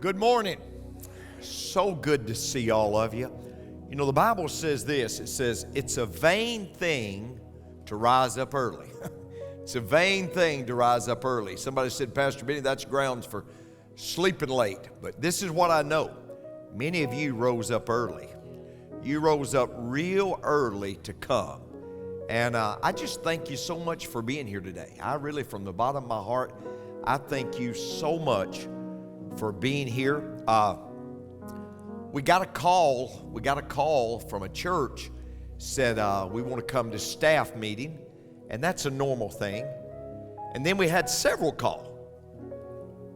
Good morning. So good to see all of you. You know, the Bible says this. It says, it's a vain thing to rise up early. It's a vain thing to rise up early. Somebody said, Pastor Benny, that's grounds for sleeping late. But this is what I know. Many of you rose up early. You rose up real early to come. And I just thank you so much for being here today. I really, from the bottom of my heart, I thank you so much for being here. We got a call from a church, said we want to come to staff meeting, and that's a normal thing. And then we had several call.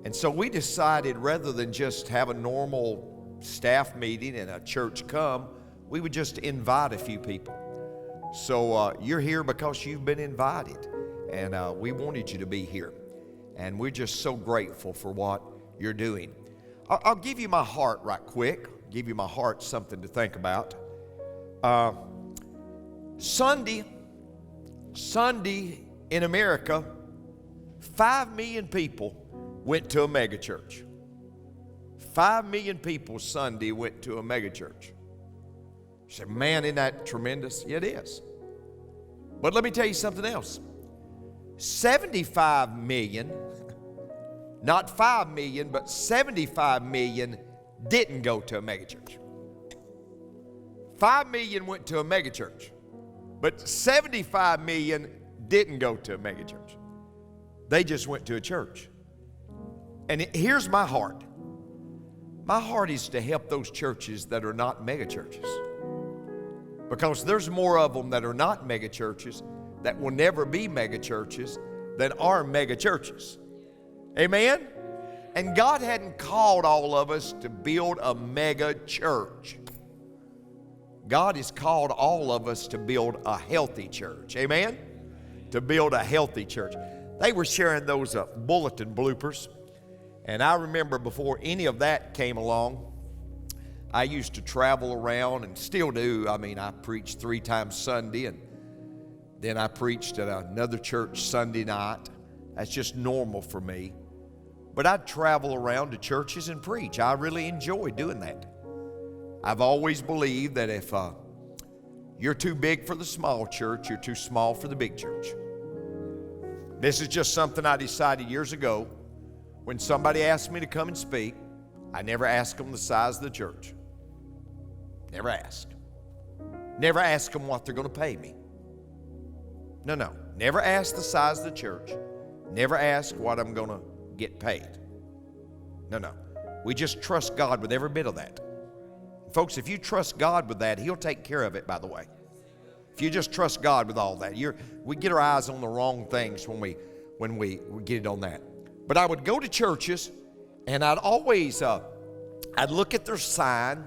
And so we decided rather than just have a normal staff meeting and a church come, we would just invite a few people. So you're here because you've been invited, and we wanted you to be here. And we're just so grateful for what you're doing. I'll give you my heart right quick. Give you my heart something to think about. Sunday in America, 5 million people went to a megachurch. 5 million people Sunday went to a megachurch. You say, man, isn't that tremendous? Yeah, it is. But let me tell you something else. 75 million, not 5 million, but 75 million didn't go to a megachurch. 5 million went to a megachurch, but 75 million didn't go to a megachurch. They just went to a church. And here's my heart. My heart is to help those churches that are not megachurches. Because there's more of them that are not megachurches that will never be megachurches than are megachurches. Amen? And God hadn't called all of us to build a mega church. God has called all of us to build a healthy church. Amen? To build a healthy church. They were sharing those bulletin bloopers. And I remember before any of that came along, I used to travel around and still do. I mean, I preached 3 times Sunday, and then I preached at another church Sunday night. That's just normal for me. But I'd travel around to churches and preach. I really enjoy doing that. I've always believed that if you're too big for the small church, you're too small for the big church. This is just something I decided years ago. When somebody asked me to come and speak, I never asked them the size of the church. Never asked. Never asked them what they're going to pay me. No. Never asked the size of the church. Never asked what I'm going to get paid. No. We just trust God with every bit of that. Folks, if you trust God with that, He'll take care of it, by the way. If you just trust God with all that, we get our eyes on the wrong things when we get it on that. But I would go to churches, and I'd always, I'd look at their sign,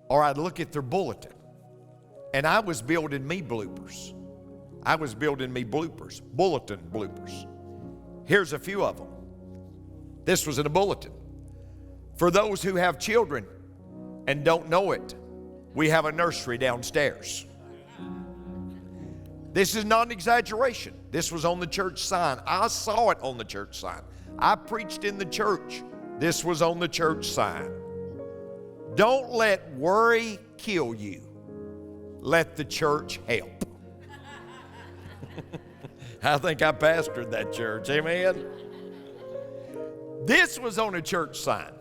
or I'd look at their bulletin, and I was building me bloopers. Bulletin bloopers. Here's a few of them. This was in a bulletin. For those who have children and don't know it, we have a nursery downstairs. This is not an exaggeration. This was on the church sign. I saw it on the church sign. I preached in the church. This was on the church sign. Don't let worry kill you. Let the church help. I think I pastored that church. Amen? This was on a church sign.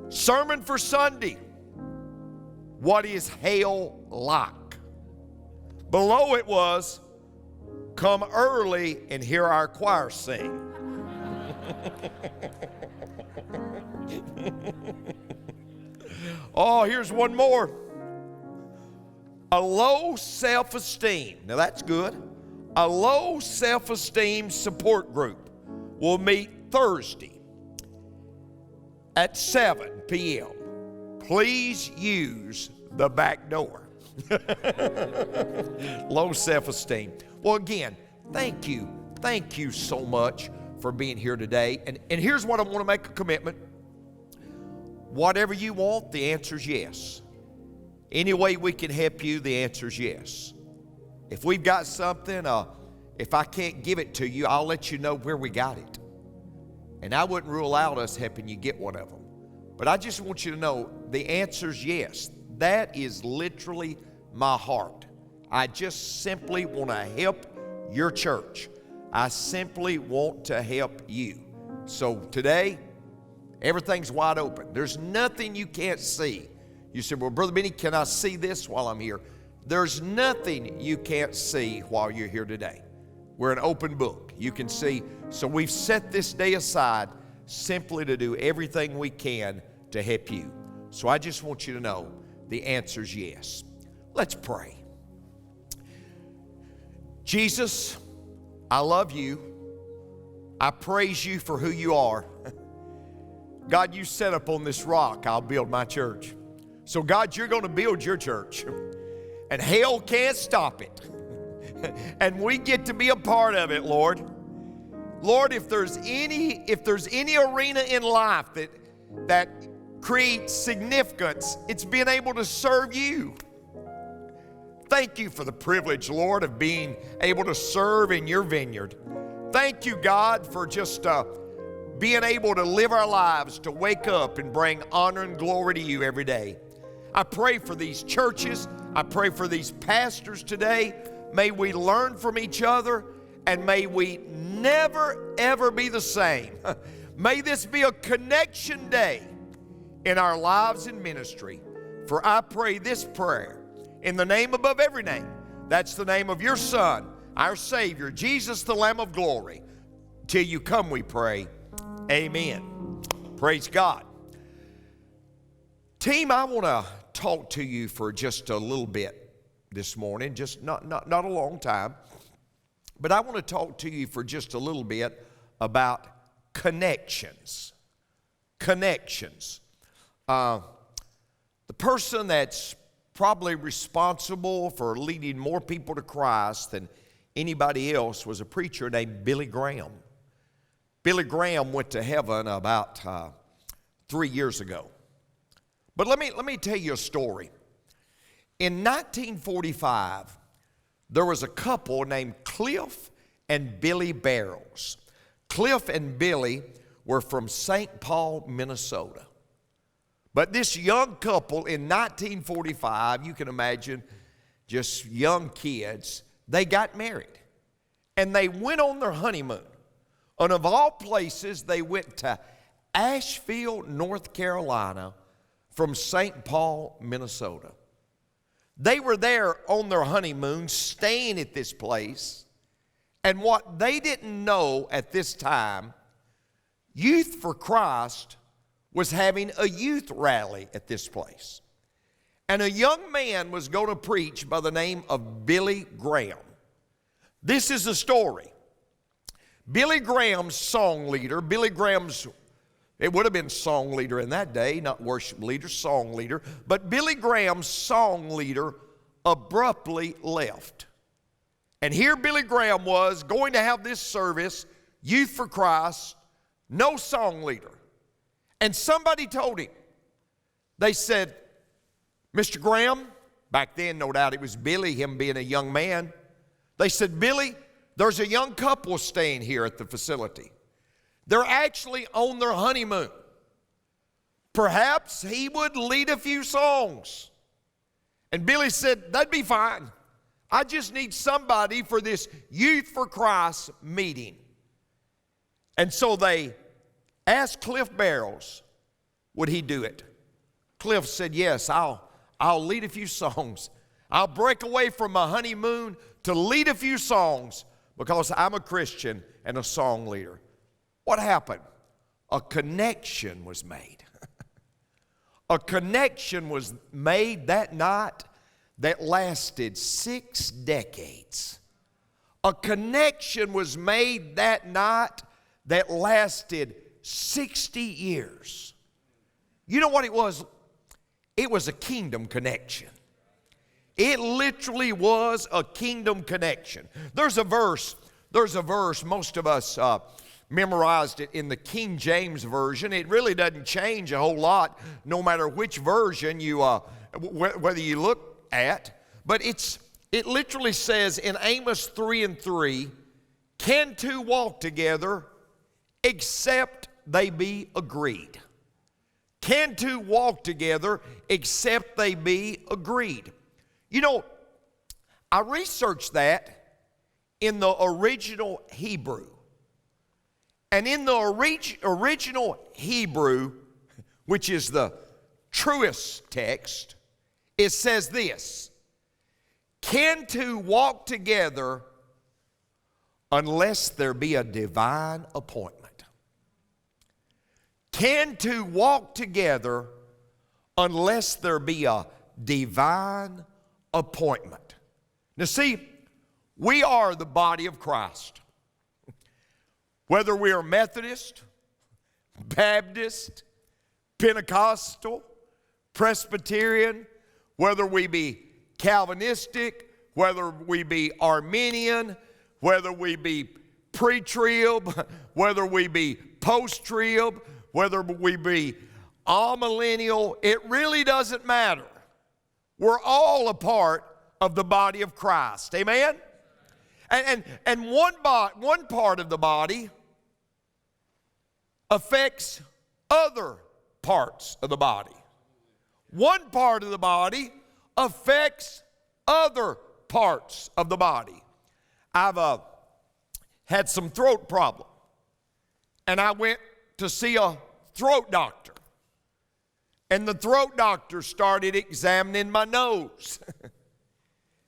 Sermon for Sunday. What is hell like? Below it was, come early and hear our choir sing. Oh, here's one more. A low self-esteem. Now that's good. A low self-esteem support group will meet Thursday at 7 p.m. Please use the back door. Low self-esteem. Well, again, thank you. Thank you so much for being here today. And here's what I want to make a commitment. Whatever you want, the answer is yes. Any way we can help you, the answer is yes. If we've got something, if I can't give it to you, I'll let you know where we got it. And I wouldn't rule out us helping you get one of them. But I just want you to know the answer's yes. That is literally my heart. I just simply want to help your church. I simply want to help you. So today, everything's wide open. There's nothing you can't see. You said, well, Brother Benny, can I see this while I'm here? There's nothing you can't see while you're here today. We're an open book. You can see. So we've set this day aside simply to do everything we can to help you. So I just want you to know the answer's yes. Let's pray. Jesus, I love you. I praise you for who you are. God, you set up on this rock, I'll build my church. So God, you're going to build your church. And hell can't stop it. And we get to be a part of it, Lord. Lord, if there's any arena in life that creates significance, it's being able to serve you. Thank you for the privilege, Lord, of being able to serve in your vineyard. Thank you, God, for just being able to live our lives, to wake up and bring honor and glory to you every day. I pray for these churches. I pray for these pastors today. May we learn from each other, and may we never, ever be the same. May this be a connection day in our lives and ministry. For I pray this prayer in the name above every name. That's the name of your Son, our Savior, Jesus, the Lamb of glory. Till you come, we pray. Amen. Praise God. Team, I want to talk to you for just a little bit this morning, just not a long time, but I want to talk to you for just a little bit about connections. Connections. The person that's probably responsible for leading more people to Christ than anybody else was a preacher named Billy Graham. Billy Graham went to heaven about 3 years ago. But let me tell you a story. In 1945, there was a couple named Cliff and Billy Barrows. Cliff and Billy were from St. Paul, Minnesota. But this young couple in 1945, you can imagine, just young kids, they got married. And they went on their honeymoon. And of all places, they went to Asheville, North Carolina, from St. Paul, Minnesota. They were there on their honeymoon, staying at this place. And what they didn't know at this time, Youth for Christ was having a youth rally at this place. And a young man was going to preach by the name of Billy Graham. This is the story. Billy Graham's song leader, it would have been song leader in that day, not worship leader, song leader. But Billy Graham's song leader abruptly left. And here Billy Graham was going to have this service, Youth for Christ, no song leader. And somebody told him, they said, Mr. Graham, back then no doubt it was Billy, him being a young man. They said, Billy, there's a young couple staying here at the facility. They're actually on their honeymoon. Perhaps he would lead a few songs. And Billy said, that'd be fine. I just need somebody for this Youth for Christ meeting. And so they asked Cliff Barrows, would he do it? Cliff said, yes, I'll lead a few songs. I'll break away from my honeymoon to lead a few songs because I'm a Christian and a song leader. What happened? A connection was made. A connection was made that night that lasted 6 decades. A connection was made that night that lasted 60 years. You know what it was? It was a kingdom connection. It literally was a kingdom connection. There's a verse, most of us memorized it in the King James Version. It really doesn't change a whole lot no matter which version you, whether you look at. But it literally says in Amos 3:3, can two walk together except they be agreed? Can two walk together except they be agreed? You know, I researched that in the original Hebrew. And in the original Hebrew, which is the truest text, it says this: can two walk together unless there be a divine appointment? Can two walk together unless there be a divine appointment? Now see, we are the body of Christ. Whether we are Methodist, Baptist, Pentecostal, Presbyterian, whether we be Calvinistic, whether we be Arminian, whether we be pre-trib, whether we be post-trib, whether we be amillennial, it really doesn't matter. We're all a part of the body of Christ. Amen? And one part of the body affects other parts of the body. One part of the body affects other parts of the body. I've had some throat problem, and I went to see a throat doctor. And the throat doctor started examining my nose.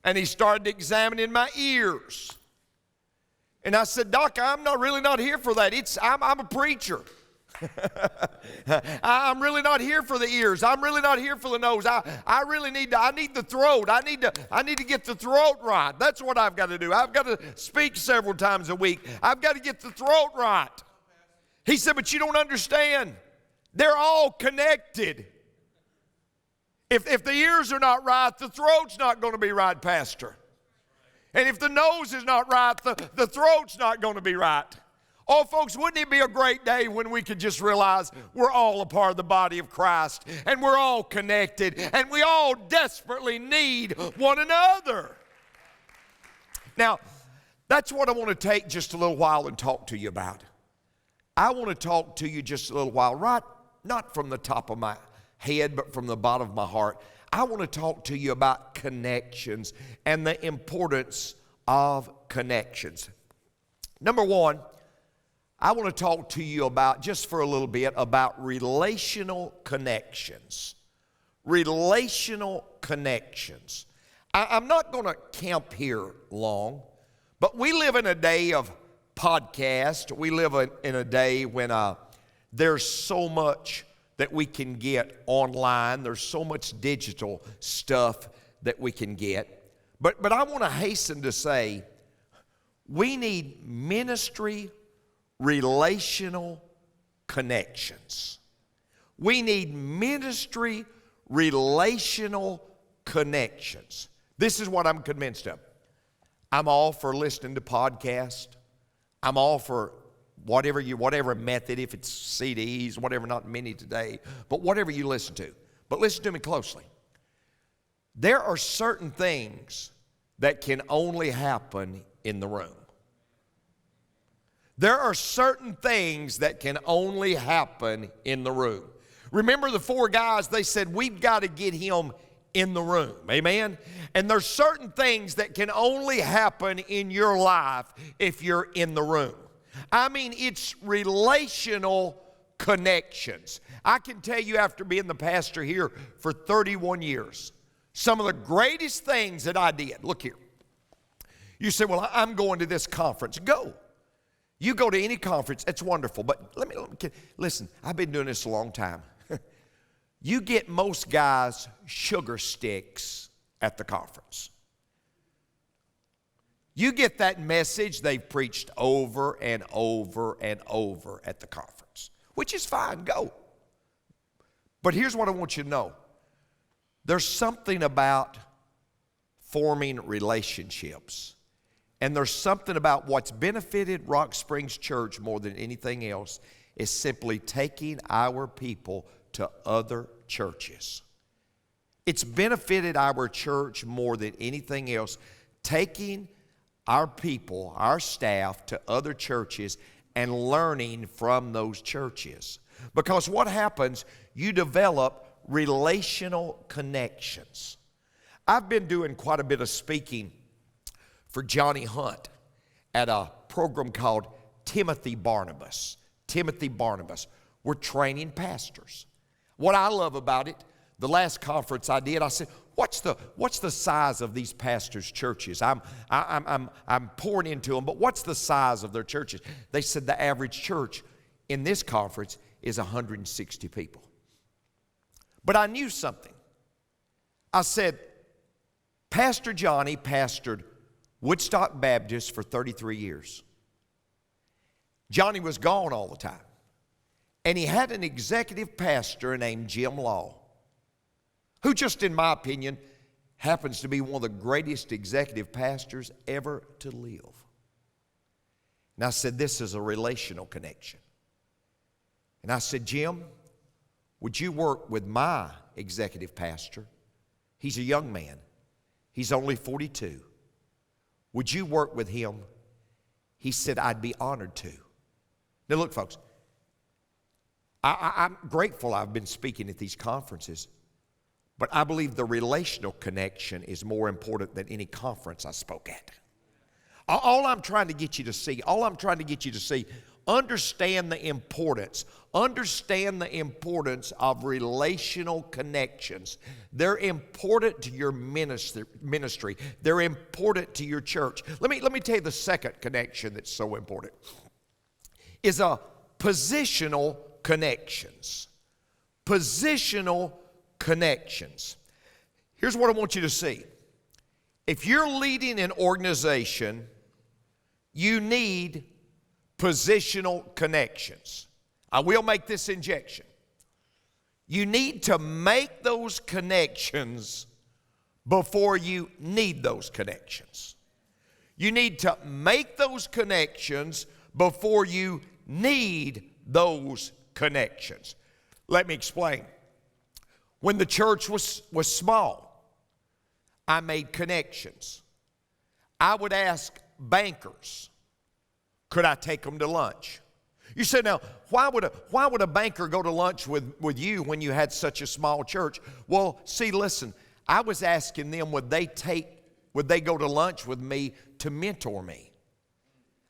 And he started examining my ears. And I said, Doc, I'm really not here for that. I'm a preacher. I'm really not here for the ears. I'm really not here for the nose. I need the throat. I need to get the throat right. That's what I've got to do. I've got to speak several times a week. I've got to get the throat right. He said, but you don't understand. They're all connected. If the ears are not right, the throat's not going to be right, Pastor. And if the nose is not right, the throat's not going to be right. Oh, folks, wouldn't it be a great day when we could just realize we're all a part of the body of Christ, and we're all connected, and we all desperately need one another. Now, that's what I want to take just a little while and talk to you about. I want to talk to you just a little while, right? Not from the top of my head, but from the bottom of my heart. I want to talk to you about connections and the importance of connections. Number one, I want to talk to you about, just for a little bit, about relational connections. Relational connections. I'm not going to camp here long, but we live in a day of podcast. We live in a day when there's so much that we can get online. There's so much digital stuff that we can get. But I want to hasten to say, we need ministry relational connections. We need ministry relational connections. This is what I'm convinced of. I'm all for listening to podcasts. I'm all for whatever method, if it's CDs, whatever, not many today, but whatever you listen to. But listen to me closely. There are certain things that can only happen in the room. There are certain things that can only happen in the room. Remember the four guys, they said, we've got to get him in the room. Amen? And there's certain things that can only happen in your life if you're in the room. I mean, it's relational connections. I can tell you, after being the pastor here for 31 years, some of the greatest things that I did. Look here. You say, well, I'm going to this conference. Go. You go to any conference, it's wonderful. But listen, I've been doing this a long time. You get most guys sugar sticks at the conference. You get that message they've preached over and over and over at the conference, which is fine, go. But here's what I want you to know. There's something about forming relationships. And there's something about what's benefited Rock Springs Church more than anything else is simply taking our people to other churches. It's benefited our church more than anything else, taking our people, our staff, to other churches and learning from those churches. Because what happens, you develop relational connections. I've been doing quite a bit of speaking for Johnny Hunt at a program called Timothy Barnabas. Timothy Barnabas. We're training pastors. What I love about it, the last conference I did, I said, what's the size of these pastors' churches? I'm pouring into them, but what's the size of their churches? They said the average church in this conference is 160 people. But I knew something. I said, Pastor Johnny pastored Woodstock Baptist for 33 years. Johnny was gone all the time. And he had an executive pastor named Jim Law, who just in my opinion happens to be one of the greatest executive pastors ever to live. And I said, this is a relational connection. And I said, Jim, would you work with my executive pastor? He's a young man. He's only 42. Would you work with him? He said, I'd be honored to. Now look, folks, I'm grateful I've been speaking at these conferences, but I believe the relational connection is more important than any conference I spoke at. All I'm trying to get you to see, understand the importance of relational connections. They're important to your ministry. They're important to your church. Let me tell you the second connection that's so important is a positional connections. Positional connections. Here's what I want you to see. If you're leading an organization, you need positional connections. I will make this injection. You need to make those connections before you need those connections. You need to make those connections before you need those connections. Let me explain. When the church was small, I made connections. I would ask bankers, could I take them to lunch? You say, now, why would a banker go to lunch with you when you had such a small church? Well, see, listen, I was asking them, would they go to lunch with me to mentor me?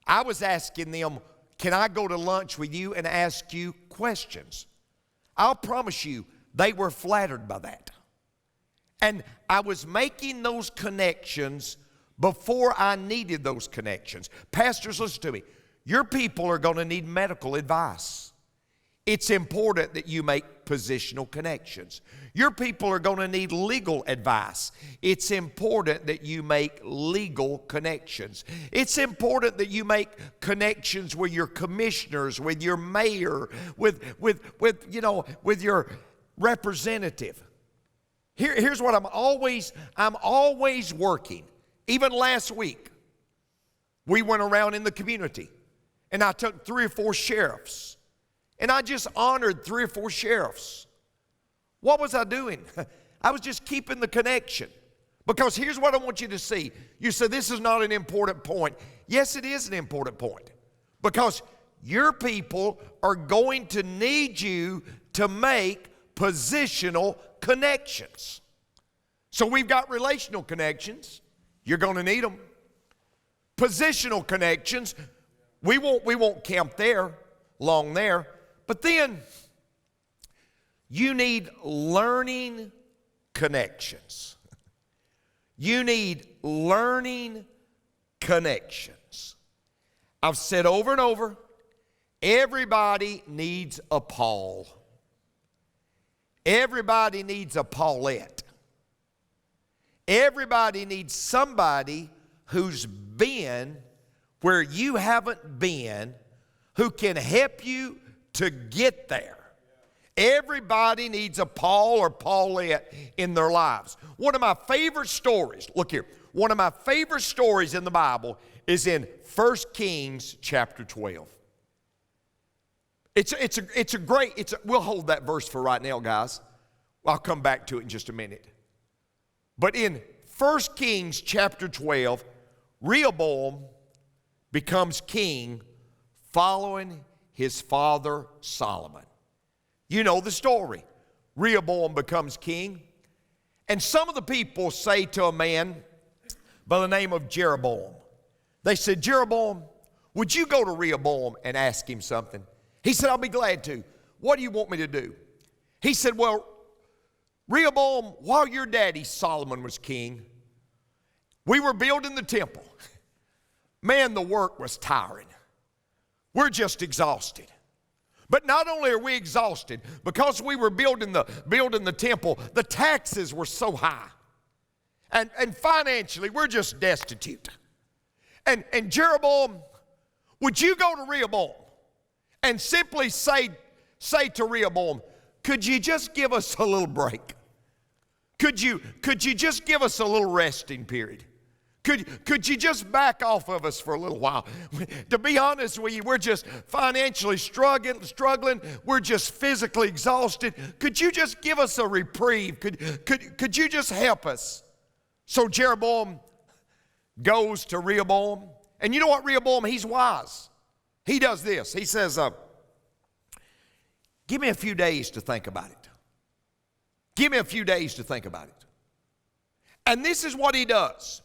I was asking them, can I go to lunch with you and ask you questions? I'll promise you, they were flattered by that. And I was making those connections before I needed those connections. Pastors, listen to me. Your people are going to need medical advice. It's important that you make positional connections. Your people are going to need legal advice. It's important that you make legal connections. It's important that you make connections with your commissioners, with your mayor, with your representative. Here's what I'm always working. Even last week, we went around in the community and I took 3 or 4 sheriffs and I just honored 3 or 4 sheriffs. What was I doing? I was just keeping the connection. Because here's what I want you to see. You say, this is not an important point. Yes, it is an important point. Because your people are going to need you to make positional connections. So we've got relational connections. You're going to need them. Positional connections. We won't camp there, long there. But then you need learning connections. You need learning connections. I've said over and over, everybody needs a Paul. Everybody needs a Paulette. Everybody needs somebody who's been where you haven't been, who can help you to get there. Everybody needs a Paul or Paulette in their lives. One of my favorite stories, look here, one of my favorite stories in the Bible is in 1 Kings chapter 12. We'll hold that verse for right now, guys. I'll come back to it in just a minute. But in 1 Kings chapter 12, Rehoboam becomes king following his father Solomon. You know the story. Rehoboam becomes king. And some of the people say to a man by the name of Jeroboam, they said, Jeroboam, would you go to Rehoboam and ask him something? He said, I'll be glad to. What do you want me to do? He said, well, Rehoboam, while your daddy Solomon was king, we were building the temple. Man, the work was tiring. We're just exhausted. But not only are we exhausted, because we were building the temple, the taxes were so high. And financially, we're just destitute. And Jeroboam, would you go to Rehoboam and simply say to Rehoboam, could you just give us a little break? Could you just give us a little resting period? Could you just back off of us for a little while? To be honest with you, we're just financially struggling. We're just physically exhausted. Could you just give us a reprieve? Could you just help us? So Jeroboam goes to Rehoboam. And you know what, Rehoboam, he's wise. He does this. He says, give me a few days to think about it. Give me a few days to think about it. And this is what he does.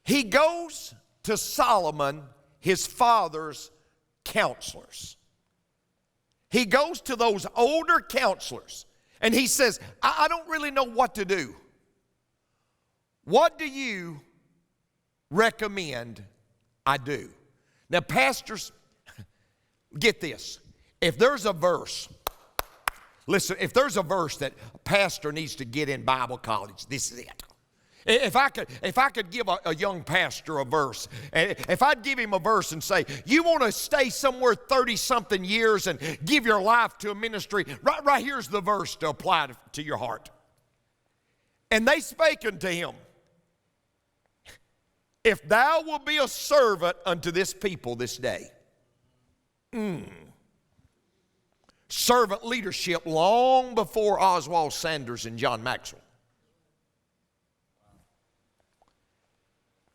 He goes to Solomon, his father's counselors. He goes to those older counselors, and he says, I don't really know what to do. What do you recommend I do? Now, pastors, get this. If there's a verse, listen, if there's a verse that a pastor needs to get in Bible college, this is it. If I could give a young pastor a verse, if I'd give him a verse and say, you want to stay somewhere 30-something years and give your life to a ministry, right here's the verse to apply to your heart. And they spake unto him, if thou wilt be a servant unto this people this day. Servant leadership long before Oswald Sanders and John Maxwell.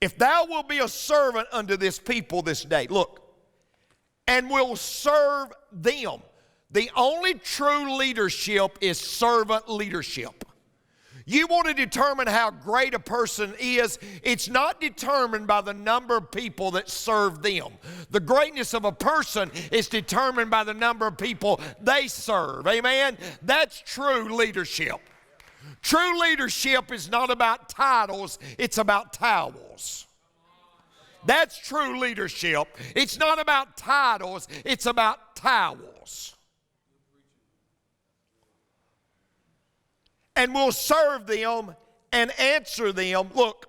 If thou wilt be a servant unto this people this day, look, and will serve them. The only true leadership is servant leadership. You want to determine how great a person is, it's not determined by the number of people that serve them. The greatness of a person is determined by the number of people they serve. Amen? That's true leadership. True leadership is not about titles, it's about towels. That's true leadership. It's not about titles, it's about towels. And will serve them and answer them, look,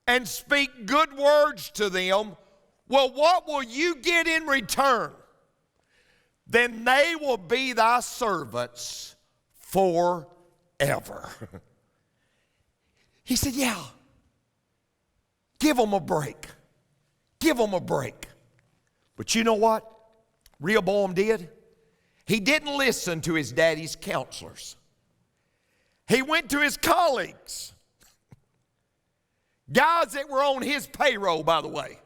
and speak good words to them. Well, what will you get in return? Then they will be thy servants forever. He said, yeah, give them a break. Give them a break. But you know what Rehoboam did? He didn't listen to his daddy's counselors. He went to his colleagues. Guys that were on his payroll, by the way.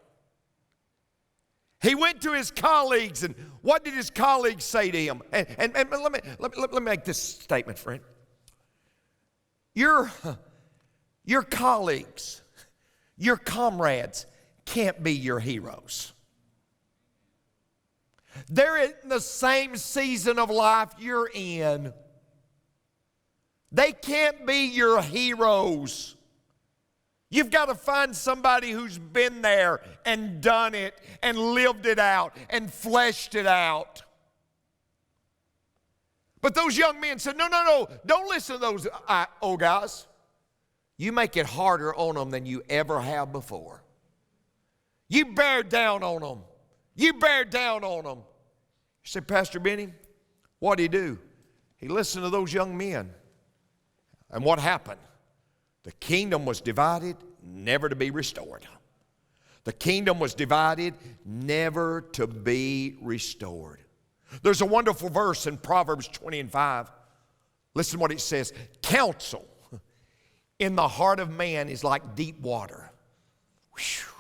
He went to his colleagues, and what did his colleagues say to him? And let me make this statement, friend. Your colleagues, your comrades can't be your heroes. They're in the same season of life you're in. They can't be your heroes. You've got to find somebody who's been there and done it and lived it out and fleshed it out. But those young men said, no, don't listen to those old guys. You make it harder on them than you ever have before. You bear down on them. You bear down on them. You say, Pastor Benny, what did he do? He listened to those young men. And what happened? The kingdom was divided, never to be restored. The kingdom was divided, never to be restored. There's a wonderful verse in Proverbs 20:5. Listen to what it says. Counsel in the heart of man is like deep water. Whew.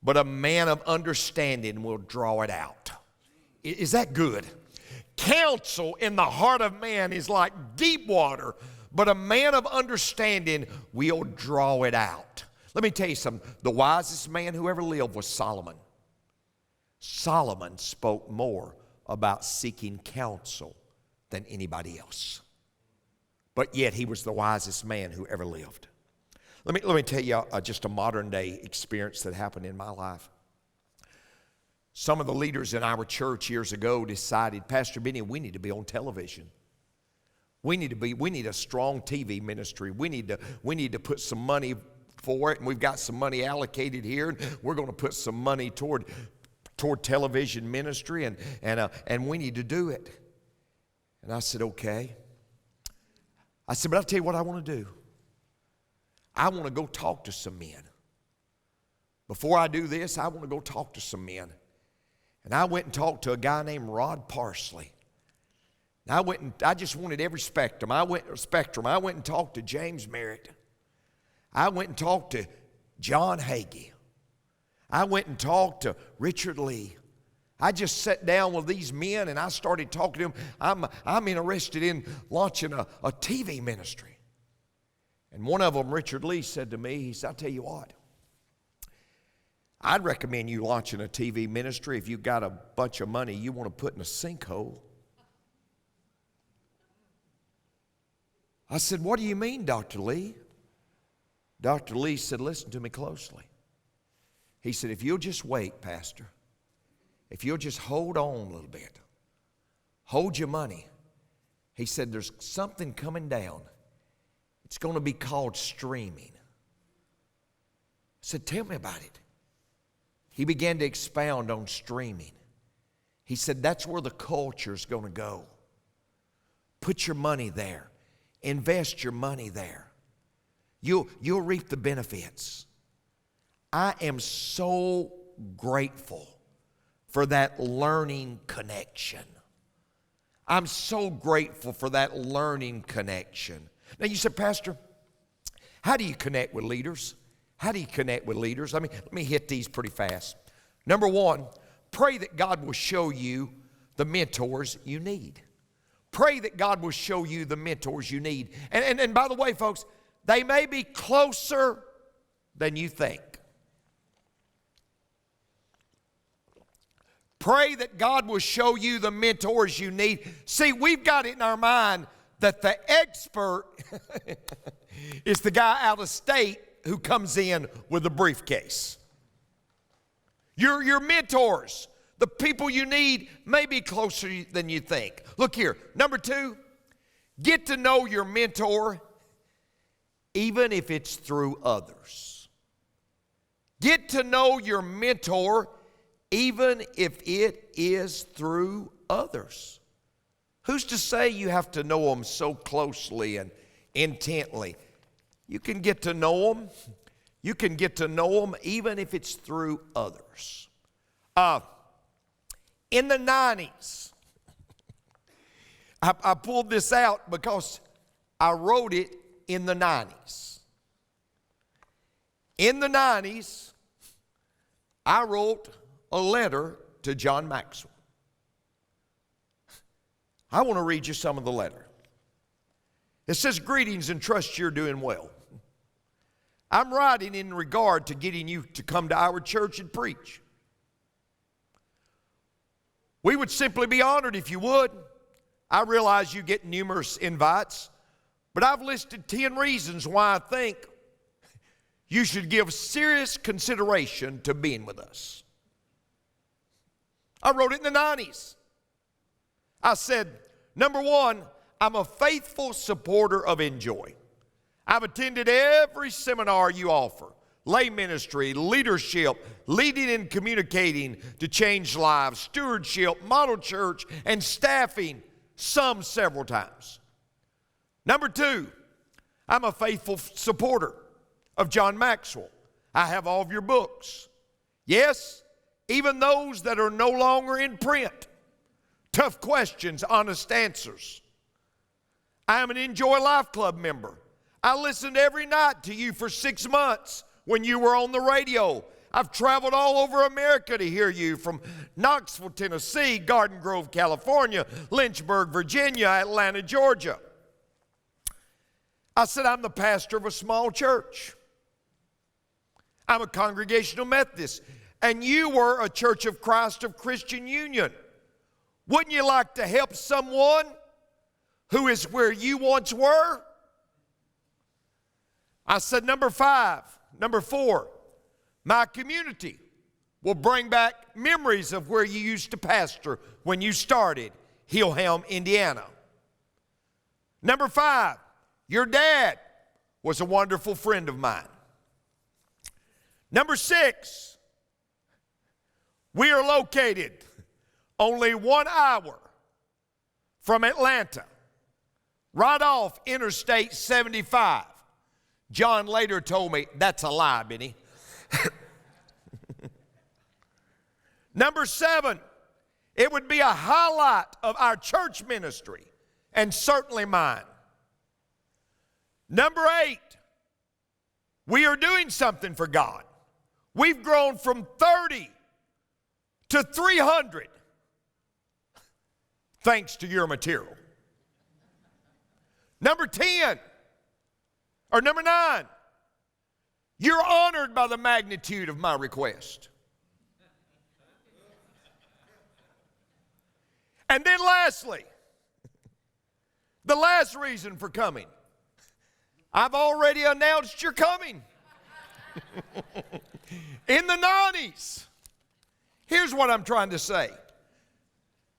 but a man of understanding will draw it out. Is that good? Counsel in the heart of man is like deep water, but a man of understanding will draw it out. Let me tell you something. The wisest man who ever lived was Solomon. Solomon spoke more about seeking counsel than anybody else. But yet he was the wisest man who ever lived. Let me tell you just a modern day experience that happened in my life. Some of the leaders in our church years ago decided, Pastor Benny, we need to be on television. We need a strong TV ministry. We need to put some money for it, and we've got some money allocated here, and we're going to put some money toward television ministry, and we need to do it. And I said, okay. I said, but I'll tell you what I want to do. I want to go talk to some men. Before I do this, I want to go talk to some men. And I went and talked to a guy named Rod Parsley. And I just wanted every spectrum. I went and talked to James Merritt. I went and talked to John Hagee. I went and talked to Richard Lee. I just sat down with these men and I started talking to them. I'm interested in launching a TV ministry. And one of them, Richard Lee, said to me, he said, I'll tell you what, I'd recommend you launching a TV ministry if you've got a bunch of money you want to put in a sinkhole. I said, what do you mean, Dr. Lee? Dr. Lee said, listen to me closely. He said, if you'll just wait, Pastor, if you'll just hold on a little bit, hold your money. He said, there's something coming down. It's going to be called streaming. I said, tell me about it. He began to expound on streaming. He said, that's where the culture's going to go. Put your money there. Invest your money there. You'll reap the benefits. I am so grateful for that learning connection. I'm so grateful for that learning connection. Now you said, Pastor, how do you connect with leaders? How do you connect with leaders? Let me hit these pretty fast. Number one, pray that God will show you the mentors you need. Pray that God will show you the mentors you need. And by the way, folks, they may be closer than you think. Pray that God will show you the mentors you need. See, we've got it in our mind that the expert is the guy out of state who comes in with a briefcase. Your mentors, the people you need, may be closer than you think. Look here. Number two, get to know your mentor even if it's through others. Get to know your mentor even if it is through others. Who's to say you have to know them so closely and intently? You can get to know them. You can get to know them even if it's through others. In the 90s, I pulled this out because I wrote it in the 90s. In the 90s, I wrote a letter to John Maxwell. I want to read you some of the letter. It says, greetings and trust you're doing well. I'm writing in regard to getting you to come to our church and preach. We would simply be honored if you would. I realize you get numerous invites, but I've listed 10 reasons why I think you should give serious consideration to being with us. I wrote it in the 90s. I said, number one, I'm a faithful supporter of Enjoy. I've attended every seminar you offer. Lay ministry, leadership, leading and communicating to change lives, stewardship, model church, and staffing, some several times. Number two, I'm a faithful supporter of John Maxwell. I have all of your books. Yes, even those that are no longer in print. Tough questions, honest answers. I am an Enjoy Life Club member. I listened every night to you for 6 months when you were on the radio. I've traveled all over America to hear you, from Knoxville, Tennessee, Garden Grove, California, Lynchburg, Virginia, Atlanta, Georgia. I said, I'm the pastor of a small church. I'm a Congregational Methodist, and you were a Church of Christ of Christian Union. Wouldn't you like to help someone who is where you once were? I said, number 4, my community will bring back memories of where you used to pastor when you started Hillhelm, Indiana. Number 5, your dad was a wonderful friend of mine. Number 6, we are located only 1 hour from Atlanta, right off Interstate 75. John later told me, that's a lie, Benny. Number 7, it would be a highlight of our church ministry, and certainly mine. Number 8, we are doing something for God. We've grown from 30 to 300 thanks to your material. Number 10, or number 9, you're honored by the magnitude of my request. And then lastly, the last reason for coming. I've already announced you're coming. In the 90s. Here's what I'm trying to say.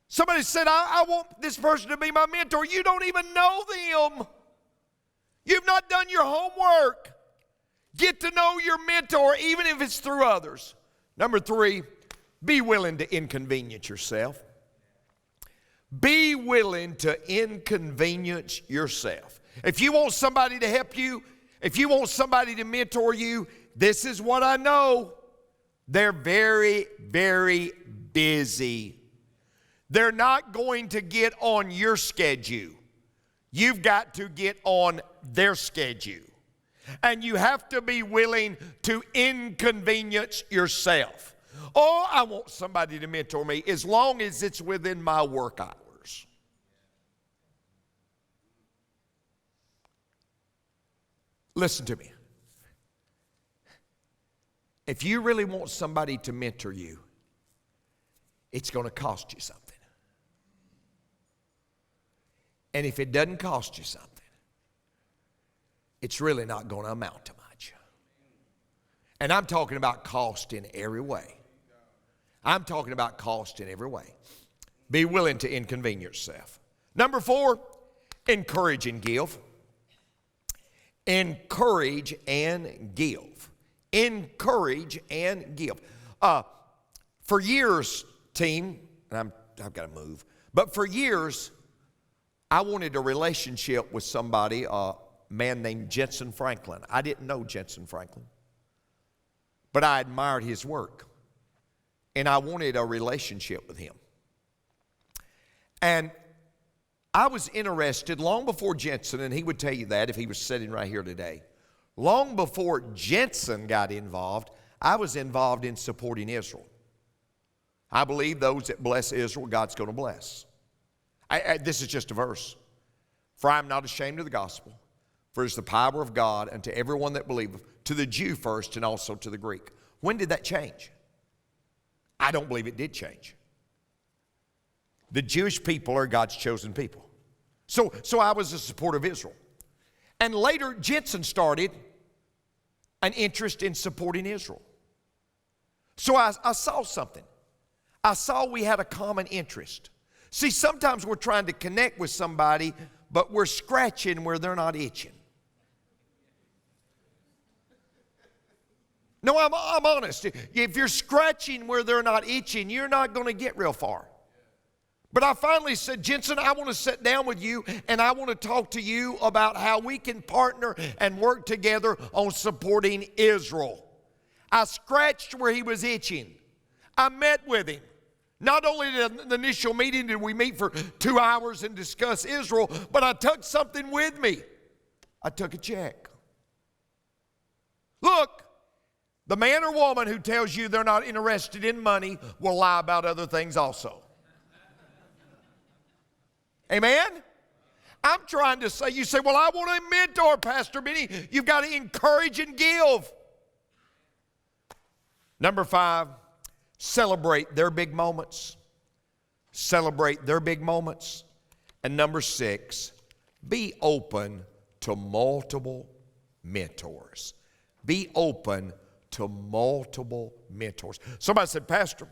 Somebody said, I want this person to be my mentor. You don't even know them. You've not done your homework. Get to know your mentor, even if it's through others. Number 3, be willing to inconvenience yourself. Be willing to inconvenience yourself. If you want somebody to help you, if you want somebody to mentor you, this is what I know. They're very, very busy. They're not going to get on your schedule. You've got to get on their schedule. And you have to be willing to inconvenience yourself. Oh, I want somebody to mentor me as long as it's within my work hours. Listen to me. If you really want somebody to mentor you, it's going to cost you something. And if it doesn't cost you something, it's really not going to amount to much. And I'm talking about cost in every way. I'm talking about cost in every way. Be willing to inconvenience yourself. Number 4, encourage and give. Encourage and give. Encourage and give. For years, team, and I've got to move, but for years, I wanted a relationship with somebody, a man named Jensen Franklin. I didn't know Jensen Franklin, but I admired his work, and I wanted a relationship with him. And I was interested long before Jensen, and he would tell you that if he was sitting right here today. Long before Jensen got involved, I was involved in supporting Israel. I believe those that bless Israel, God's going to bless. This is just a verse. For I am not ashamed of the gospel, for it is the power of God unto everyone that believeth, to the Jew first and also to the Greek. When did that change? I don't believe it did change. The Jewish people are God's chosen people. So I was a supporter of Israel. And later, Jensen started an interest in supporting Israel. So I saw something. I saw we had a common interest. See, sometimes we're trying to connect with somebody, but we're scratching where they're not itching. No, I'm honest. If you're scratching where they're not itching, you're not going to get real far. But I finally said, Jensen, I want to sit down with you and I want to talk to you about how we can partner and work together on supporting Israel. I scratched where he was itching. I met with him. Not only the initial meeting did we meet for 2 hours and discuss Israel, but I took something with me. I took a check. Look, The man or woman who tells you they're not interested in money will lie about other things also. Amen? I'm trying to say, you say, well, I want a mentor, Pastor Benny. You've got to encourage and give. Number 5, celebrate their big moments. Celebrate their big moments. And number 6, be open to multiple mentors. Be open to multiple mentors. Somebody said, Pastor,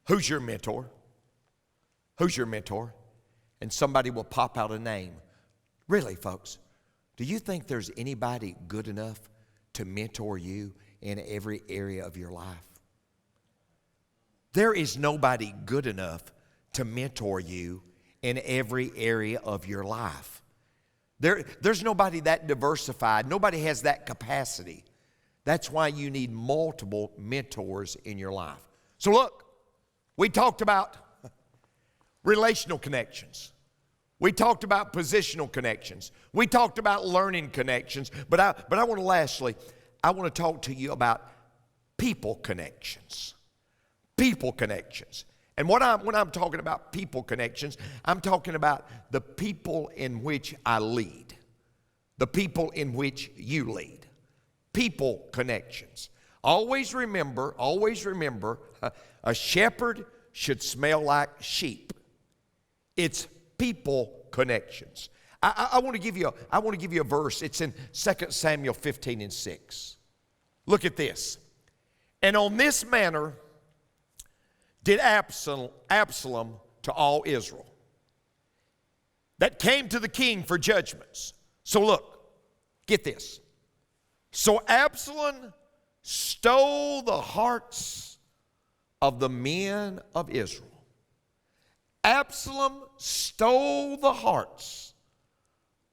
who's your mentor? Who's your mentor? And somebody will pop out a name. Really, folks, do you think there's anybody good enough to mentor you in every area of your life? There is nobody good enough to mentor you in every area of your life. There's nobody that diversified. Nobody has that capacity. That's why you need multiple mentors in your life. So look, we talked about relational connections. We talked about positional connections. We talked about learning connections. But I want to lastly, I want to talk to you about people connections. People connections. And when I'm talking about people connections, I'm talking about the people in which I lead. The people in which you lead. People connections. Always remember, a shepherd should smell like sheep. It's people connections. I want to give you a verse. It's in 2 Samuel 15:6. Look at this. And on this manner did Absalom to all Israel that came to the king for judgments. So look, get this. So Absalom stole the hearts of the men of Israel. Absalom stole the hearts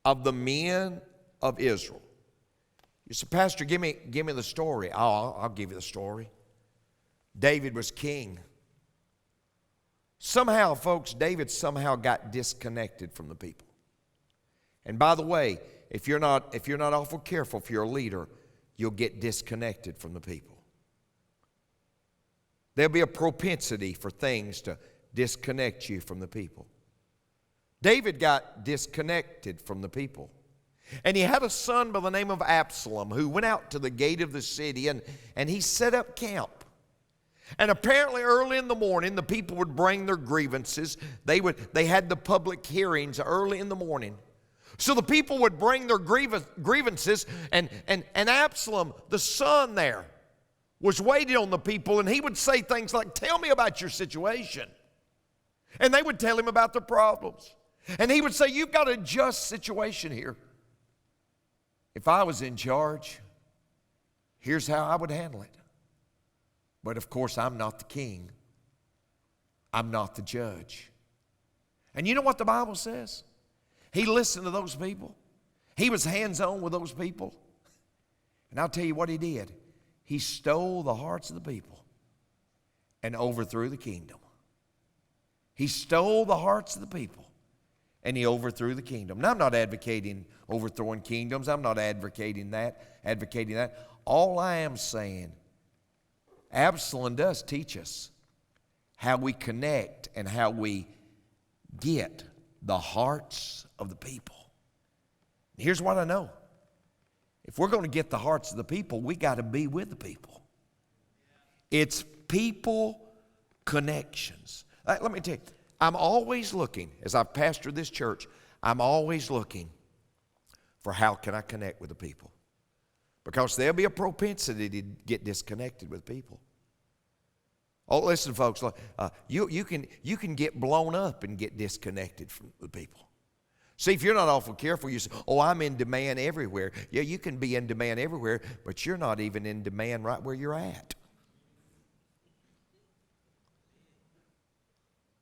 of the men of Israel. You say, Pastor, give me the story. I'll give you the story. David was king. Somehow, folks, David somehow got disconnected from the people. And by the way, if you're not awful careful, if you're a leader, you'll get disconnected from the people. There'll be a propensity for things to disconnect you from the people. David got disconnected from the people. And he had a son by the name of Absalom who went out to the gate of the city and he set up camp. And apparently early in the morning, the people would bring their grievances. They had the public hearings early in the morning. So the people would bring their grievances, and Absalom, the son there, was waiting on the people, and he would say things like, tell me about your situation. And they would tell him about their problems. And he would say, you've got a just situation here. If I was in charge, here's how I would handle it. But of course, I'm not the king. I'm not the judge. And you know what the Bible says? He listened to those people. He was hands-on with those people. And I'll tell you what he did. He stole the hearts of the people and overthrew the kingdom. He stole the hearts of the people and he overthrew the kingdom. Now, I'm not advocating overthrowing kingdoms. I'm not advocating that. All I am saying, Absalom does teach us how we connect and how we get the hearts of the people. Here's what I know. If we're going to get the hearts of the people, we got to be with the people. It's people connections. Let me tell you, I'm always looking, as I've pastored this church, I'm always looking for how can I connect with the people. Because there'll be a propensity to get disconnected with people. Oh, listen, folks, you can get blown up and get disconnected from the people. See, if you're not awful careful, you say, oh, I'm in demand everywhere. Yeah, you can be in demand everywhere, but you're not even in demand right where you're at.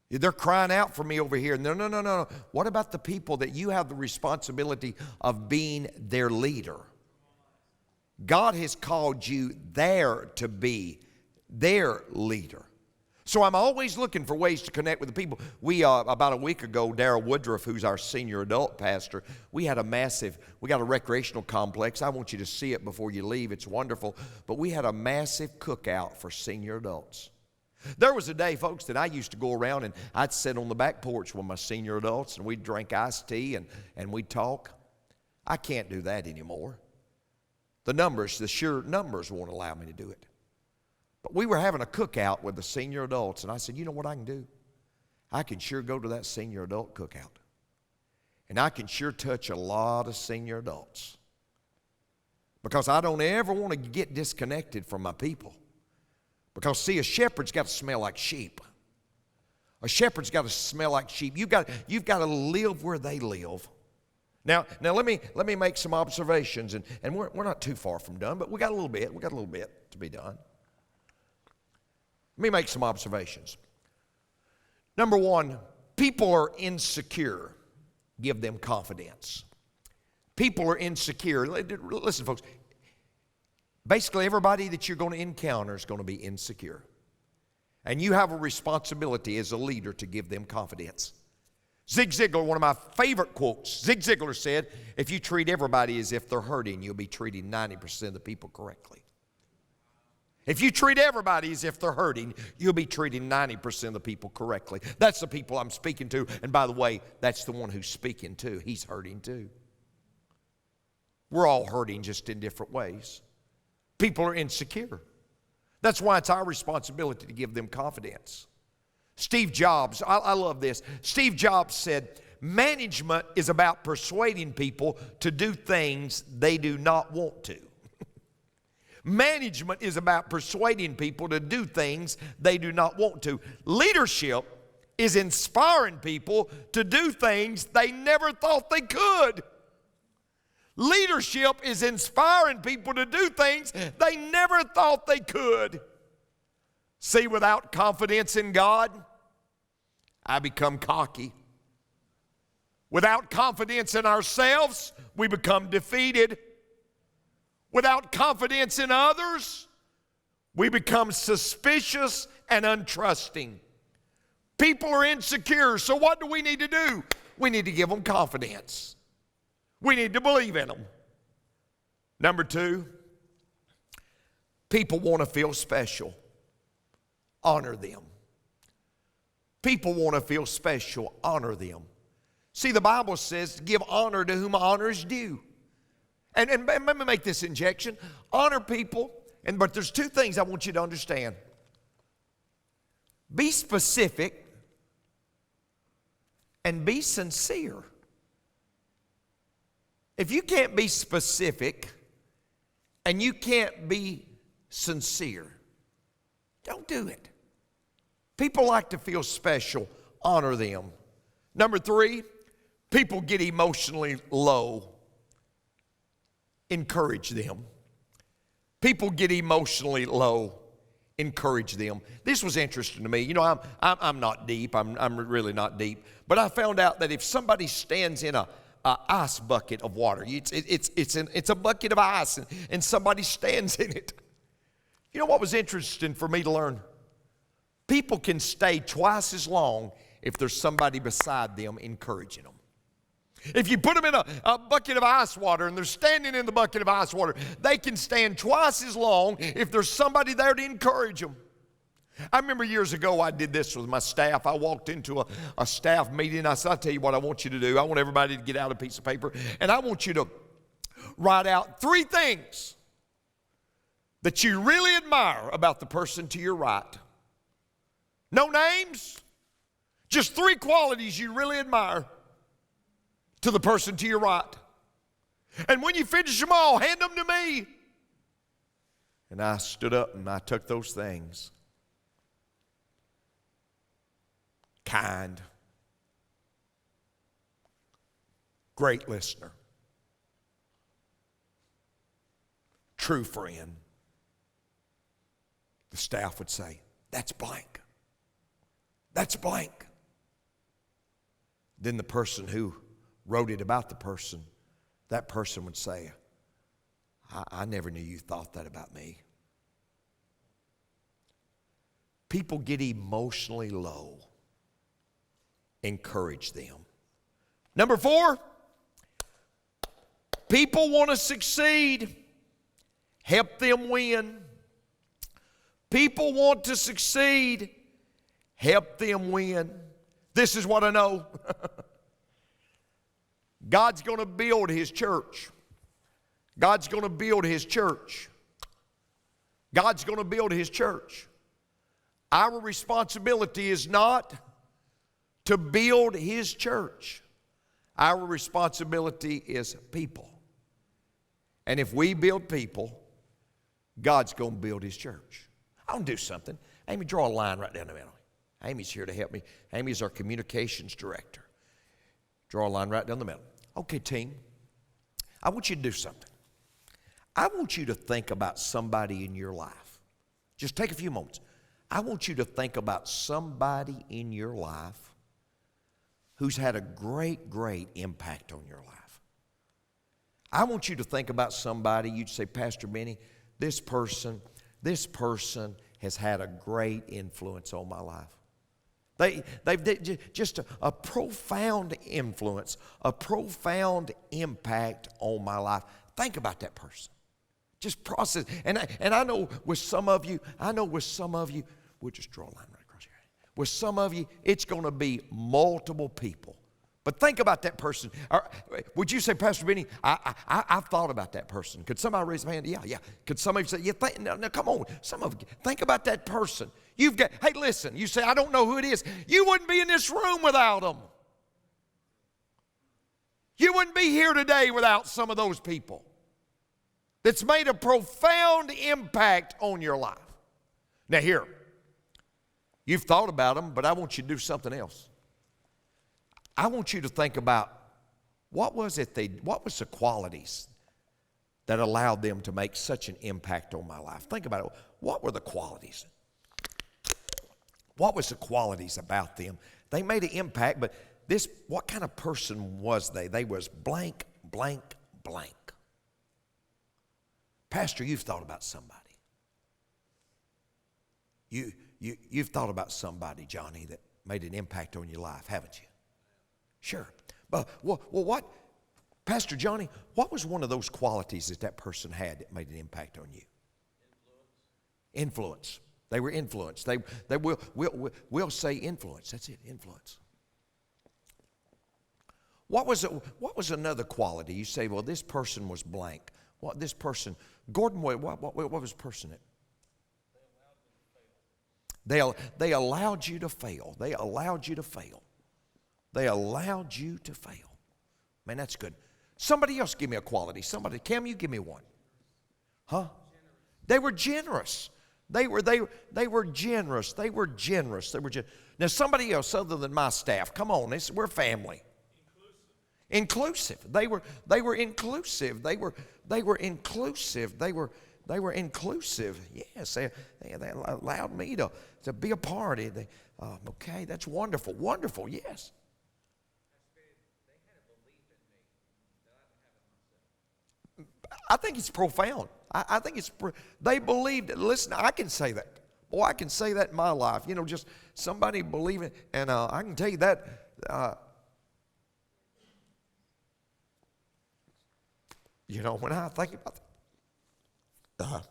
They're crying out for me over here. No. What about the people that you have the responsibility of being their leader? God has called you there to be their leader. So I'm always looking for ways to connect with the people. We, about a week ago, Darrell Woodruff, who's our senior adult pastor, we got a recreational complex. I want you to see it before you leave. It's wonderful. But we had a massive cookout for senior adults. There was a day, folks, that I used to go around and I'd sit on the back porch with my senior adults and we'd drink iced tea and we'd talk. I can't do that anymore. The sheer numbers won't allow me to do it. But we were having a cookout with the senior adults, and I said, you know what I can do? I can sure go to that senior adult cookout. And I can sure touch a lot of senior adults. Because I don't ever want to get disconnected from my people. Because, see, a shepherd's got to smell like sheep. A shepherd's got to smell like sheep. You've got to live where they live. Now let me make some observations, and we're not too far from done, but we got a little bit to be done. Let me make some observations. Number one, people are insecure. Give them confidence. People are insecure. Listen, folks. Basically, everybody that you're going to encounter is going to be insecure. And you have a responsibility as a leader to give them confidence. Zig Ziglar, one of my favorite quotes, Zig Ziglar said, if you treat everybody as if they're hurting, you'll be treating 90% of the people correctly. If you treat everybody as if they're hurting, you'll be treating 90% of the people correctly. That's the people I'm speaking to. And by the way, that's the one who's speaking too. He's hurting too. We're all hurting just in different ways. People are insecure. That's why it's our responsibility to give them confidence. Steve Jobs, I love this. Steve Jobs said, management is about persuading people to do things they do not want to. Management is about persuading people to do things they do not want to. Leadership is inspiring people to do things they never thought they could. Leadership is inspiring people to do things they never thought they could. See, without confidence in God, I become cocky. Without confidence in ourselves, we become defeated. Without confidence in others, we become suspicious and untrusting. People are insecure, so what do we need to do? We need to give them confidence. We need to believe in them. Number two, people want to feel special. Honor them. People want to feel special. Honor them. See, the Bible says, give honor to whom honor is due. And let me make this injection. Honor people, but there's two things I want you to understand. Be specific and be sincere. If you can't be specific and you can't be sincere, don't do it. People like to feel special. Honor them. Number three, people get emotionally low. Encourage them. People get emotionally low. Encourage them. This was interesting to me. You know, I'm not deep. I'm really not deep. But I found out that if somebody stands in a ice bucket of water, it's a bucket of ice, and somebody stands in it. You know what was interesting for me to learn? People can stay twice as long if there's somebody beside them encouraging them. If you put them in a bucket of ice water and they're standing in the bucket of ice water, they can stand twice as long if there's somebody there to encourage them. I remember years ago I did this with my staff. I walked into a staff meeting. I said, I'll tell you what I want you to do. I want everybody to get out a piece of paper, and I want you to write out 3 things that you really admire about the person to your right. No names, just 3 qualities you really admire to the person to your right. And when you finish them all, hand them to me. And I stood up and I took those things. Kind. Great listener. True friend. The staff would say, that's blank. That's blank. Then the person who wrote it about the person, that person would say, I never knew you thought that about me. people get emotionally low, encourage them. Number 4, people want to succeed, help them win. People want to succeed, help them win. This is what I know. God's going to build His church. God's going to build His church. God's going to build His church. Our responsibility is not to build His church. Our responsibility is people. And if we build people, God's going to build His church. I'll do something. Amy, draw a line right down the middle. Amy's here to help me. Amy's our communications director. Draw a line right down the middle. Okay, team, I want you to do something. I want you to think about somebody in your life. Just take a few moments. I want you to think about somebody in your life who's had a great, great impact on your life. I want you to think about somebody, you'd say, Pastor Benny, this person has had a great influence on my life. They've just a profound influence, a profound impact on my life. Think about that person. Just process. And I know with some of you, we'll just draw a line right across here. With some of you, it's going to be multiple people. But think about that person. Would you say, Pastor Benny, I've thought about that person? Could somebody raise their hand? Yeah. Could somebody say, no, come on. Some of you, think about that person. Hey, listen, you say, I don't know who it is. You wouldn't be in this room without them. You wouldn't be here today without some of those people that's made a profound impact on your life. Now here, you've thought about them, but I want you to do something else. I want you to think about what was the qualities that allowed them to make such an impact on my life. Think about it. What were the qualities? What was the qualities about them? They made an impact, but what kind of person was they? They was blank, blank, blank. Pastor, you've thought about somebody. You've thought about somebody, Johnny, that made an impact on your life, haven't you? Sure. But what, Pastor Johnny, what was one of those qualities that person had that made an impact on you? Influence. They were influenced. We'll say influence. That's it, influence. What was another quality? You say, well, this person was blank. This person, Gordon, what was this person at? They allowed you to fail. They allowed you to fail. They allowed you to fail. Man, that's good. Somebody else give me a quality. Cam, you give me one. Huh? They were generous. They were generous. They were generous. Now, somebody else other than my staff, come on, we're family. Inclusive. They were inclusive. They were inclusive. They were inclusive. Yes, they allowed me to be a part. Okay, that's wonderful. Wonderful, yes. I think it's profound. I think they believed it. Listen, I can say that. Boy, I can say that in my life. Just somebody believing. And I can tell you that. When I think about that,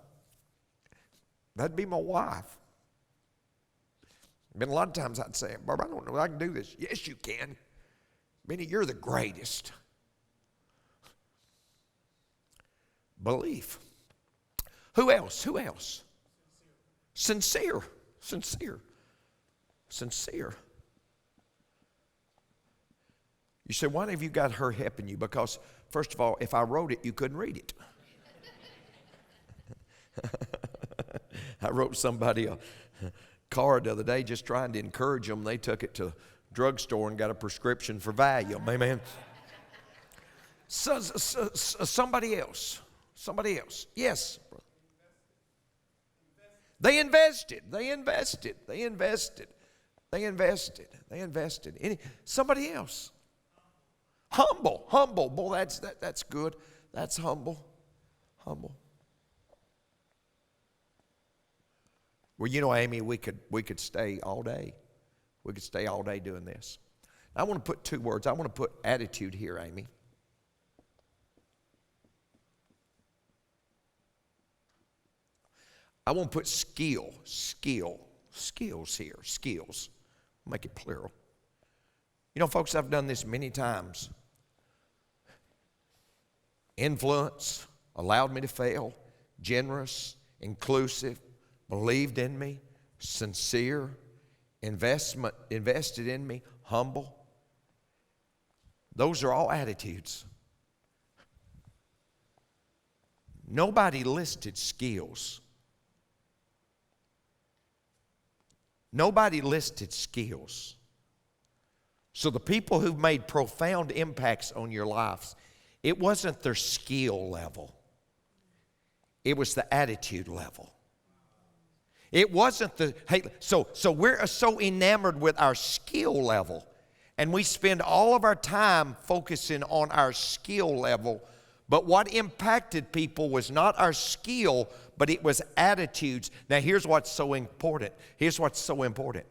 that'd be my wife. Been a lot of times I'd say, Barbara, I don't know if I can do this. Yes, you can. Benny, you're the greatest. Belief. Who else? Sincere. You say, why have you got her helping you? Because, first of all, if I wrote it, you couldn't read it. I wrote somebody a card the other day just trying to encourage them. They took it to the drugstore and got a prescription for Valium. Amen. Somebody else. Yes. They invested. Somebody else. Humble. Boy, that's good. That's humble. Well, you know, Amy, we could stay all day. We could stay all day doing this. I want to put two words. I want to put attitude here, Amy. I want to put skills here, skills. Make it plural. You know, folks, I've done this many times. Influence, allowed me to fail, generous, inclusive, believed in me, sincere, invested in me, humble. Those are all attitudes. Nobody listed skills. Nobody listed skills. So the people who've made profound impacts on your lives, it wasn't their skill level. It was the attitude level. It wasn't the, hey, so we're so enamored with our skill level, and we spend all of our time focusing on our skill level, but what impacted people was not our skill, but it was attitudes. Now here's what's so important. Here's what's so important.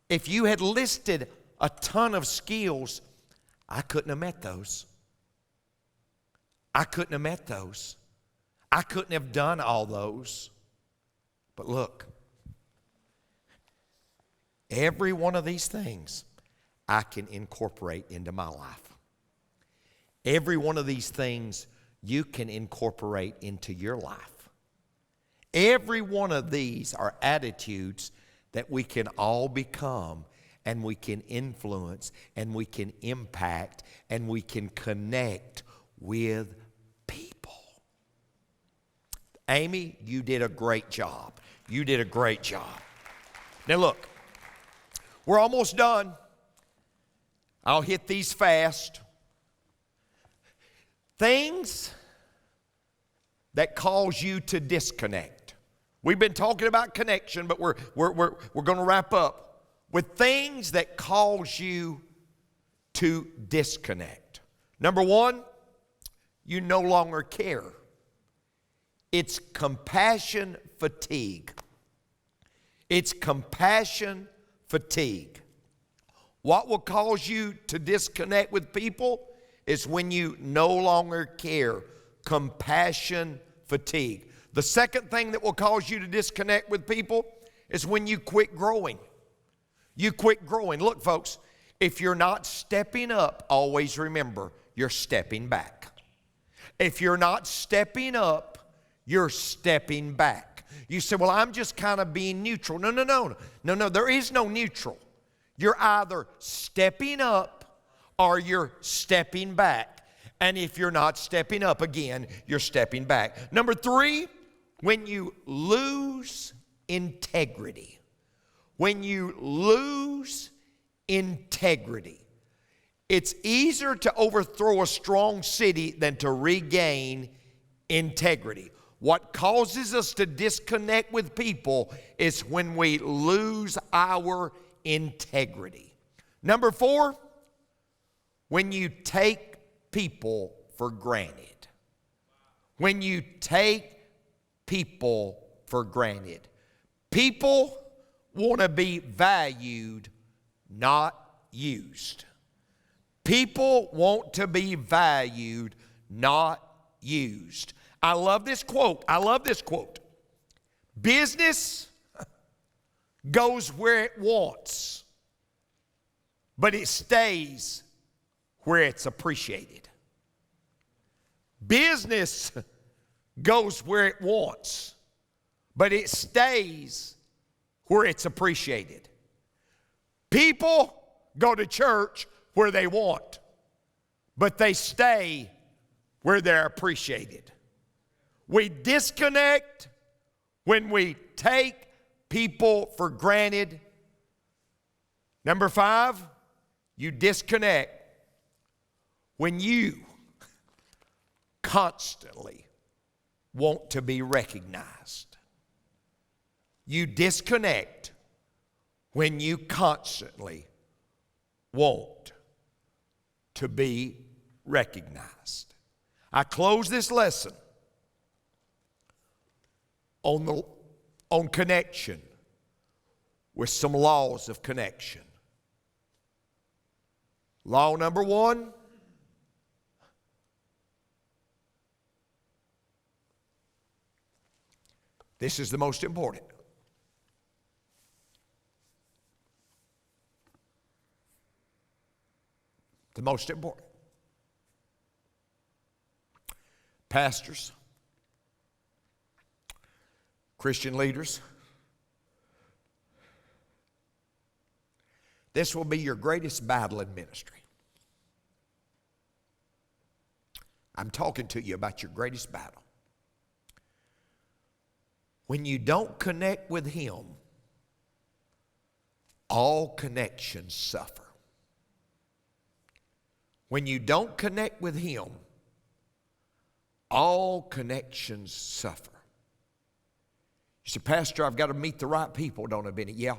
If you had listed a ton of skills, I couldn't have met those. I couldn't have met those. I couldn't have done all those. But look, every one of these things I can incorporate into my life. Every one of these things you can incorporate into your life. Every one of these are attitudes that we can all become, and we can influence, and we can impact, and we can connect with people. Amy, you did a great job. You did a great job. Now look, we're almost done. I'll hit these fast. Things that cause you to disconnect. We've been talking about connection, but we're going to wrap up with things that cause you to disconnect. Number one, you no longer care. It's compassion fatigue. It's compassion fatigue. What will cause you to disconnect with people is when you no longer care. Compassion fatigue. The second thing that will cause you to disconnect with people is when you quit growing. You quit growing. Look, folks, if you're not stepping up, always remember you're stepping back. If you're not stepping up, you're stepping back. You say, well, I'm just kind of being neutral. No, there is no neutral. You're either stepping up or you're stepping back. And if you're not stepping up, again, you're stepping back. Number three, when you lose integrity. When you lose integrity. It's easier to overthrow a strong city than to regain integrity. What causes us to disconnect with people is when we lose our integrity. Number four, when you take people for granted. When you take people for granted. People want to be valued, not used. People want to be valued, not used. I love this quote. Business goes where it wants, but it stays where it's appreciated. Business goes where it wants, but it stays where it's appreciated. People go to church where they want, but they stay where they're appreciated. We disconnect when we take people for granted. Number five, you disconnect when you constantly want to be recognized. You disconnect when you constantly want to be recognized. I close this lesson on connection with some laws of connection. Law number 1, this is the most important. The most important. Pastors, Christian leaders, this will be your greatest battle in ministry. I'm talking to you about your greatest battle. When you don't connect with Him, all connections suffer. When you don't connect with Him, all connections suffer. You say, Pastor, I've got to meet the right people, don't I, Benny? Yeah,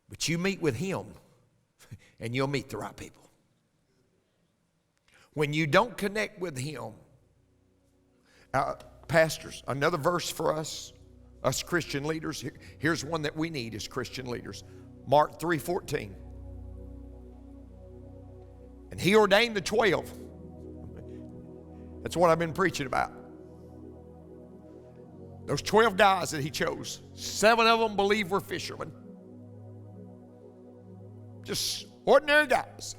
but you meet with Him and you'll meet the right people. When you don't connect with Him, pastors, another verse for us Christian leaders. Here's one that we need as Christian leaders. Mark 3:14. And He ordained the 12. That's what I've been preaching about. Those 12 guys that He chose, 7 of them believe were fishermen. Just ordinary guys.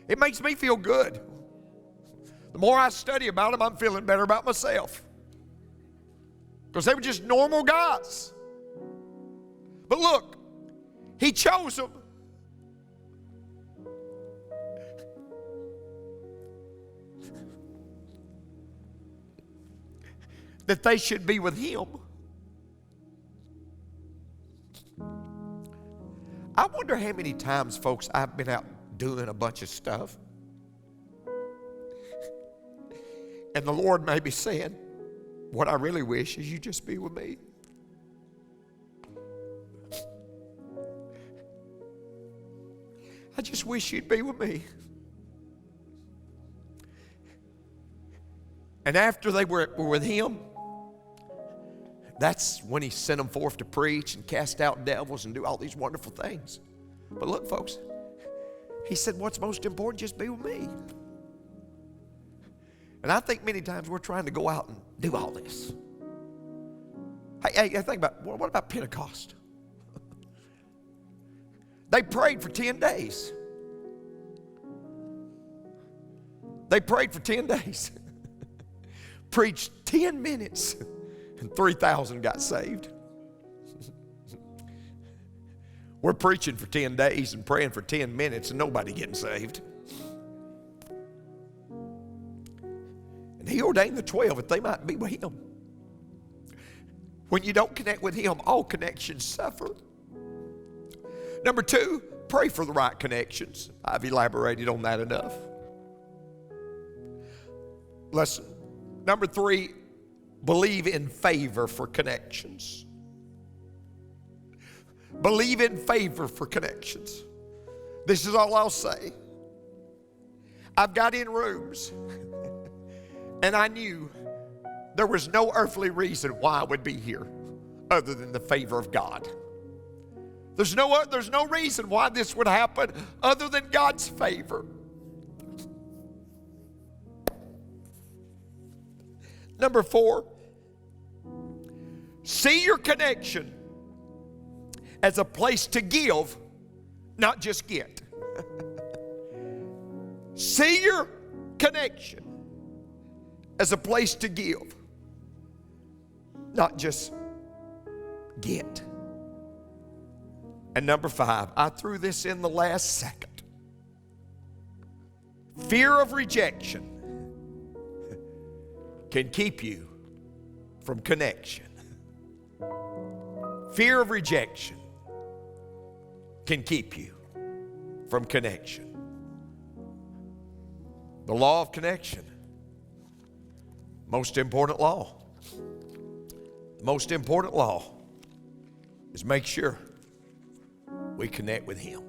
It makes me feel good. The more I study about them, I'm feeling better about myself. Because they were just normal guys. But look, He chose them. That they should be with Him. I wonder how many times, folks, I've been out doing a bunch of stuff. And the Lord may be saying, what I really wish is you just be with me. I just wish you'd be with me. And after they were with Him, that's when He sent them forth to preach and cast out devils and do all these wonderful things. But look, folks, He said, what's most important, just be with me. And I think many times we're trying to go out and do all this. Hey, think about, what about Pentecost? They prayed for 10 days. They prayed for 10 days. Preached 10 minutes. And 3,000 got saved. We're preaching for 10 days and praying for 10 minutes and nobody getting saved. And He ordained the 12 that they might be with Him. When you don't connect with Him, all connections suffer. Number 2, pray for the right connections. I've elaborated on that enough. Lesson. Number 3, believe in favor for connections. Believe in favor for connections. This is all I'll say. I've got in rooms and I knew there was no earthly reason why I would be here other than the favor of God. There's no reason why this would happen other than God's favor. Number 4, see your connection as a place to give, not just get. See your connection as a place to give, not just get. And number 5, I threw this in the last second. Fear of rejection can keep you from connection. Fear of rejection can keep you from connection. The law of connection, most important law. The most important law is make sure we connect with Him.